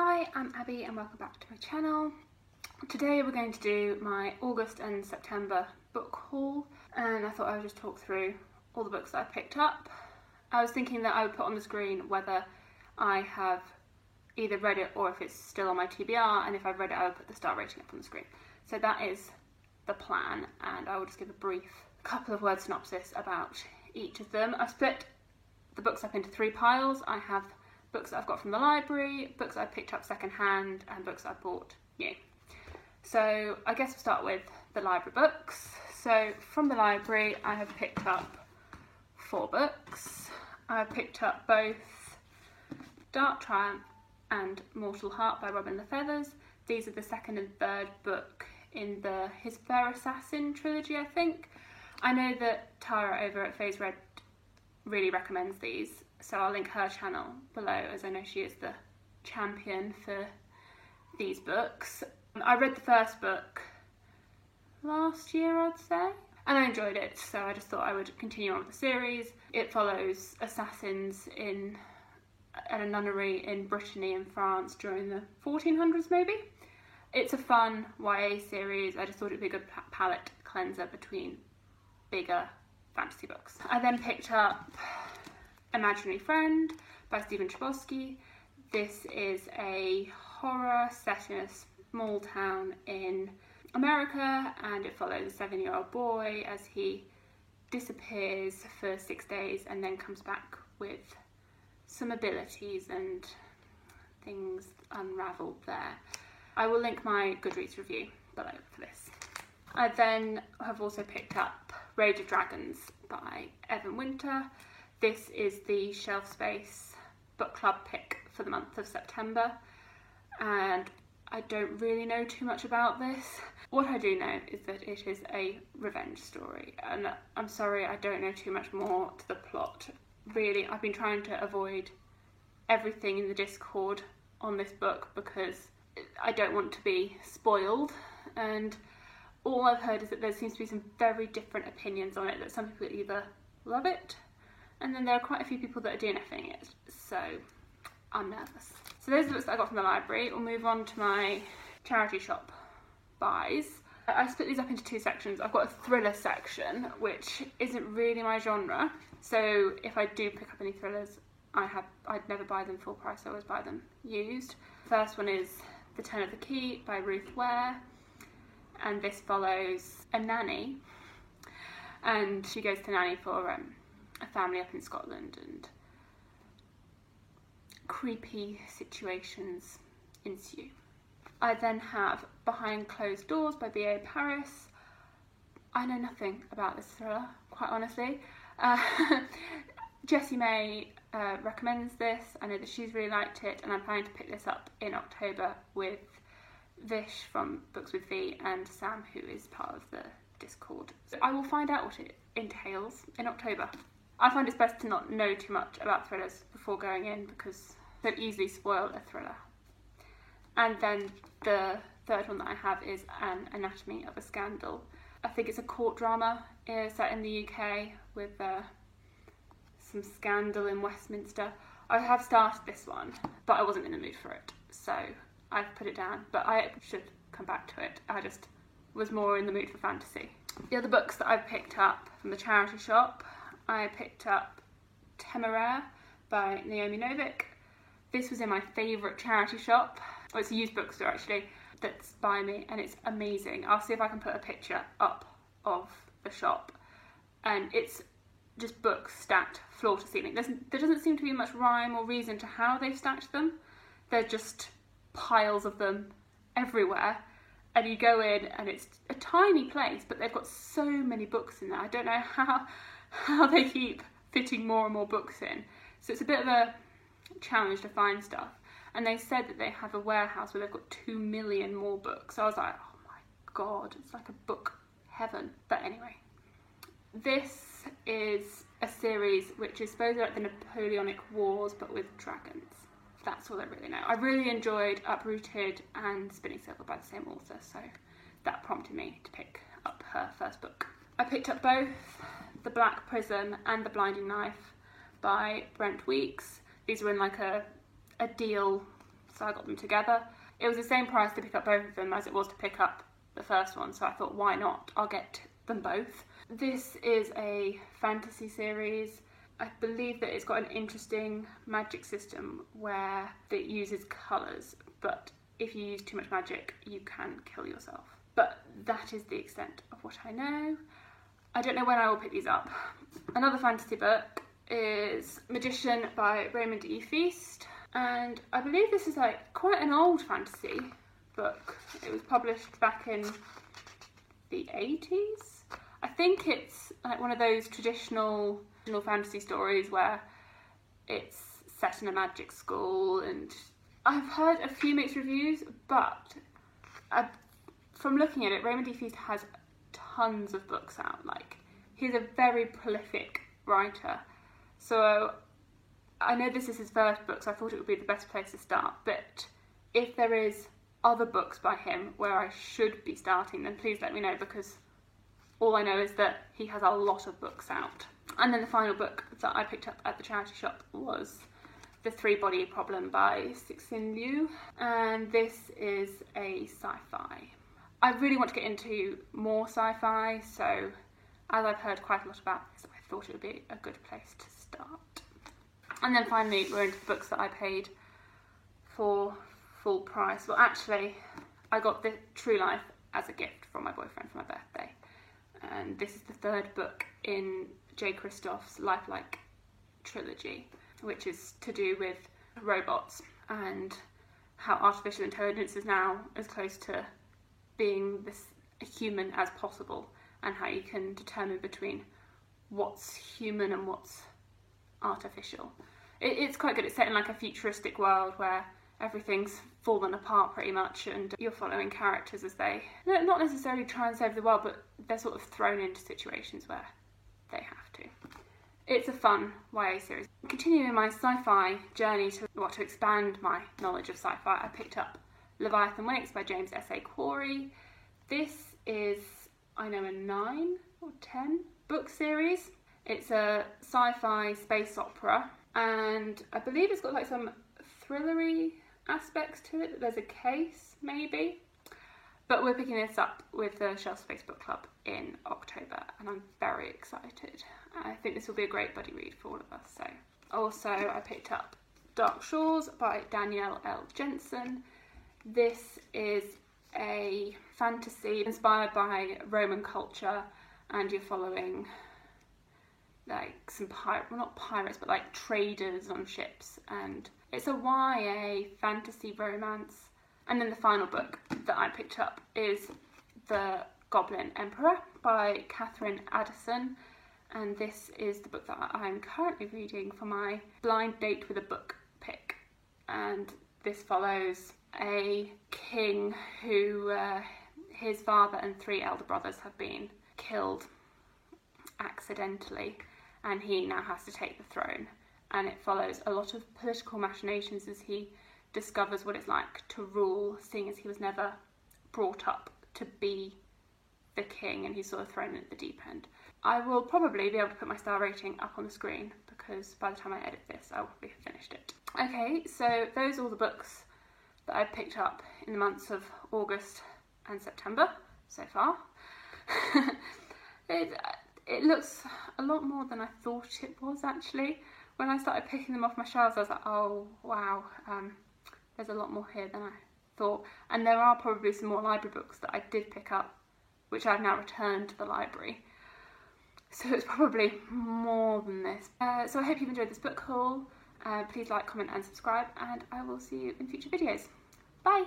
Hi, I'm Abby and welcome back to my channel. Today we're going to do my August and September book haul, and I thought I would just talk through all the books that I picked up. I was thinking that I would put on the screen whether I have either read it or if it's still on my TBR, and if I've read it I would put the star rating up on the screen. So that is the plan, and I will just give a brief couple of word synopsis about each of them. I've split the books up into three piles. I have books that I've got from the library, books I picked up second hand, and books I bought new. So I guess we'll start with the library books. So from the library I have picked up 4 books. I've picked up both Dark Triumph and Mortal Heart by Robin Le Feathers. These are the second and third book in the His Fair Assassin trilogy, I think. I know that Tara over at Phase Red really recommends these, so I'll link her channel below, as I know she is the champion for these books. I read the first book last year, I'd say, and I enjoyed it, so I just thought I would continue on with the series. It follows assassins at a nunnery in Brittany in France during the 1400s maybe. It's a fun YA series. I just thought it'd be a good palette cleanser between bigger fantasy books. I then picked up Imaginary Friend by Stephen Chbosky. This is a horror set in a small town in America, and it follows a 7-year-old boy as he disappears for 6 days and then comes back with some abilities and things unravelled there. I will link my Goodreads review below for this. I then have also picked up Rage of Dragons by Evan Winter. This is the Shelf Space book club pick for the month of September, and I don't really know too much about this. What I do know is that it is a revenge story, and I'm sorry I don't know too much more to the plot. Really, I've been trying to avoid everything in the Discord on this book because I don't want to be spoiled, and all I've heard is that there seems to be some very different opinions on it, that some people either love it, and then there are quite a few people that are DNFing it, so I'm nervous. So those are the books that I got from the library. We'll move on to my charity shop buys. I split these up into 2 sections. I've got a thriller section, which isn't really my genre, so if I do pick up any thrillers, I'd never buy them full price, I always buy them used. The first one is The Turn of the Key by Ruth Ware, and this follows a nanny, and she goes to nanny for a family up in Scotland, and creepy situations ensue. I then have Behind Closed Doors by B.A. Paris. I know nothing about this thriller, quite honestly. Jessie May recommends this. I know that she's really liked it, and I'm planning to pick this up in October with Vish from Books with V and Sam, who is part of the Discord. So I will find out what it entails in October. I find it's best to not know too much about thrillers before going in because they'll easily spoil a thriller. And then the third one that I have is An Anatomy of a Scandal. I think it's a court drama set in the UK with some scandal in Westminster. I have started this one, but I wasn't in the mood for it, so I've put it down, but I should come back to it. I just was more in the mood for fantasy. The other books that I've picked up from the charity shop, I picked up Temeraire by Naomi Novik. This was in my favourite charity shop. Oh, it's a used bookstore actually, that's by me, and it's amazing. I'll see if I can put a picture up of the shop, and it's just books stacked floor to ceiling. There doesn't seem to be much rhyme or reason to how they've stacked them. They're just piles of them everywhere, and you go in and it's a tiny place, but they've got so many books in there. I don't know how they keep fitting more and more books in, so it's a bit of a challenge to find stuff. And they said that they have a warehouse where they've got 2 million more books, so I was like, oh my god, it's like a book heaven. But anyway, this is a series which is supposed to be like the Napoleonic Wars but with dragons. That's all I really know. I really enjoyed Uprooted and Spinning Silver by the same author, so that prompted me to pick up her first book. I picked up both The Black Prism and The Blinding Knife by Brent Weeks. These were in like a deal so I got them together. It was the same price to pick up both of them as it was to pick up the first one, so I thought, why not? I'll get them both. This is a fantasy series. I believe that it's got an interesting magic system where it uses colours, but if you use too much magic, you can kill yourself. But that is the extent of what I know. I don't know when I will pick these up. Another fantasy book is Magician by Raymond E. Feast, and I believe this is like quite an old fantasy book. It was published back in the 80s. I think it's like one of those traditional fantasy stories where it's set in a magic school, and I've heard a few mixed reviews, but from looking at it, Raymond E. Feast has tons of books out. Like, he's a very prolific writer, so I know this is his first book, so I thought it would be the best place to start. But if there is other books by him where I should be starting, then please let me know, because all I know is that he has a lot of books out. And then the final book that I picked up at the charity shop was The Three-Body Problem by Cixin Liu, and this is a sci-fi. I really want to get into more sci-fi, so as I've heard quite a lot about this, I thought it would be a good place to start. And then finally, we're into the books that I paid for full price. Well, actually, I got The True Life as a gift from my boyfriend for my birthday. And this is the third book in Jay Kristoff's Lifelike trilogy, which is to do with robots and how artificial intelligence is now as close to being a human as possible, and how you can determine between what's human and what's artificial. It's quite good. It's set in like a futuristic world where everything's fallen apart pretty much, and you're following characters as they not necessarily try and save the world, but they're sort of thrown into situations where they have to. It's a fun YA series. Continuing my sci-fi journey to expand my knowledge of sci-fi, I picked up Leviathan Wakes by James S.A. Corey. This is, I know, a 9 or 10 book series. It's a sci-fi space opera, and I believe it's got like some thrillery aspects to it. There's a case, maybe. But we're picking this up with the Shelf Space Book Club in October, and I'm very excited. I think this will be a great buddy read for all of us. So, also I picked up Dark Shores by Danielle L. Jensen. This is a fantasy inspired by Roman culture, and you're following like some not pirates, but like traders on ships, and it's a YA fantasy romance. And then the final book that I picked up is The Goblin Emperor by Catherine Addison, and this is the book that I'm currently reading for my blind date with a book pick. And this follows a king who his father and 3 elder brothers have been killed accidentally, and he now has to take the throne. And it follows a lot of political machinations as he discovers what it's like to rule, seeing as he was never brought up to be the king, and he's sort of thrown at the deep end. I will probably be able to put my star rating up on the screen, because by the time I edit this, I will probably have finished it. Okay, so those are all the books that I picked up in the months of August and September so far. It looks a lot more than I thought it was, actually. When I started picking them off my shelves, I was like, oh wow, there's a lot more here than I thought. And there are probably some more library books that I did pick up, which I've now returned to the library. So it's probably more than this. So I hope you've enjoyed this book haul. Please like, comment and subscribe, and I will see you in future videos. Bye!